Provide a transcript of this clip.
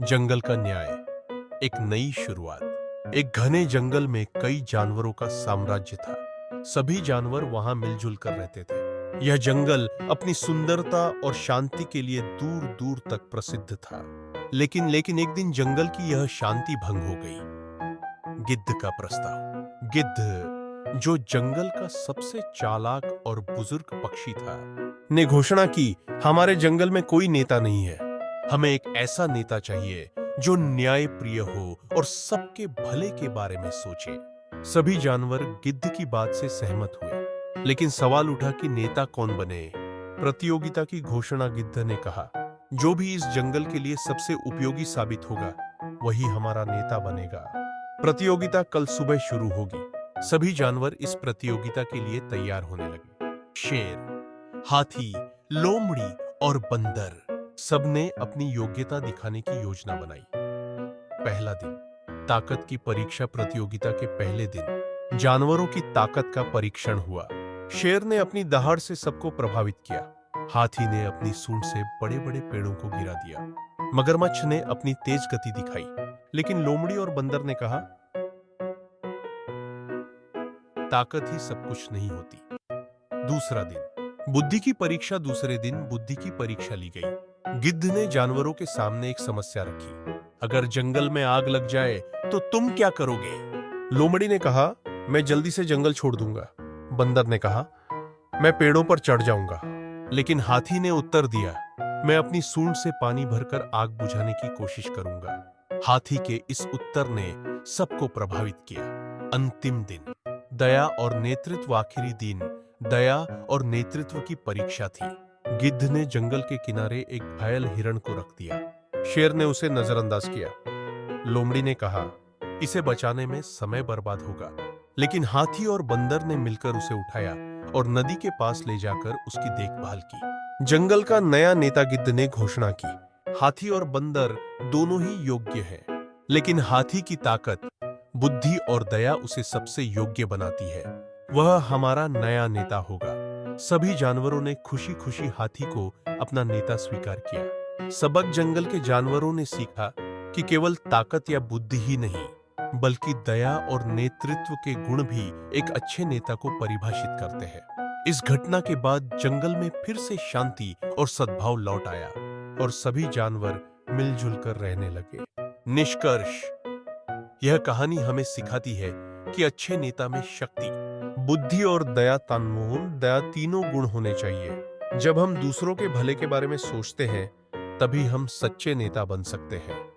जंगल का न्याय। एक नई शुरुआत। एक घने जंगल में कई जानवरों का साम्राज्य था। सभी जानवर वहां मिलजुल कर रहते थे। यह जंगल अपनी सुंदरता और शांति के लिए दूर दूर तक प्रसिद्ध था। लेकिन एक दिन जंगल की यह शांति भंग हो गई। गिद्ध का प्रस्ताव। गिद्ध, जो जंगल का सबसे चालाक और बुजुर्ग पक्षी था, ने घोषणा की, हमारे जंगल में कोई नेता नहीं है। हमें एक ऐसा नेता चाहिए जो न्यायप्रिय हो और सबके भले के बारे में सोचे। सभी जानवर गिद्ध की बात से सहमत हुए, लेकिन सवाल उठा कि नेता कौन बने। प्रतियोगिता की घोषणा गिद्ध ने कहा, जो भी इस जंगल के लिए सबसे उपयोगी साबित होगा, वही हमारा नेता बनेगा। प्रतियोगिता कल सुबह शुरू होगी। सभी जानवर इस प्रतियोगिता के लिए तैयार होने लगे। शेर, हाथी, लोमड़ी और बंदर सबने अपनी योग्यता दिखाने की योजना बनाई। पहला दिन, ताकत की परीक्षा। प्रतियोगिता के पहले दिन जानवरों की ताकत का परीक्षण हुआ। शेर ने अपनी दहाड़ से सबको प्रभावित किया। हाथी ने अपनी सूंड से बड़े बड़े पेड़ों को गिरा दिया। मगरमच्छ ने अपनी तेज गति दिखाई, लेकिन लोमड़ी और बंदर ने कहा, ताकत ही सब कुछ नहीं होती। दूसरा दिन, बुद्धि की परीक्षा। दूसरे दिन बुद्धि की परीक्षा ली गई। गिद्ध ने जानवरों के सामने एक समस्या रखी, अगर जंगल में आग लग जाए तो तुम क्या करोगे? लोमड़ी ने कहा, मैं जल्दी से जंगल छोड़ दूंगा। बंदर ने कहा, मैं पेड़ों पर चढ़ जाऊंगा। लेकिन हाथी ने उत्तर दिया, मैं अपनी सूंड से पानी भरकर आग बुझाने की कोशिश करूंगा। हाथी के इस उत्तर ने सबको प्रभावित किया। अंतिम दिन, दया और नेतृत्व। आखिरी दिन दया और नेतृत्व की परीक्षा थी। गिद्ध ने जंगल के किनारे एक घायल हिरण को रख दिया। शेर ने उसे नजरअंदाज किया। लोमड़ी ने कहा, इसे बचाने में समय बर्बाद होगा। लेकिन हाथी और बंदर ने मिलकर उसे उठाया और नदी के पास ले जाकर उसकी देखभाल की। जंगल का नया नेता गिद्ध ने घोषणा की, हाथी और बंदर दोनों ही योग्य हैं, लेकिन हाथी की ताकत, बुद्धि और दया उसे सबसे योग्य बनाती है। वह हमारा नया नेता होगा। सभी जानवरों ने खुशी खुशी हाथी को अपना नेता स्वीकार किया। सबक जंगल के जानवरों ने सीखा कि केवल ताकत या बुद्धि ही नहीं, बल्कि दया और नेतृत्व के गुण भी एक अच्छे नेता को परिभाषित करते हैं। इस घटना के बाद जंगल में फिर से शांति और सद्भाव लौट आया और सभी जानवर मिलजुल कर रहने लगे। निष्कर्ष, यह कहानी हमें सिखाती है कि अच्छे नेता में शक्ति, बुद्धि और दया तीनों गुण होने चाहिए। जब हम दूसरों के भले के बारे में सोचते हैं, तभी हम सच्चे नेता बन सकते हैं।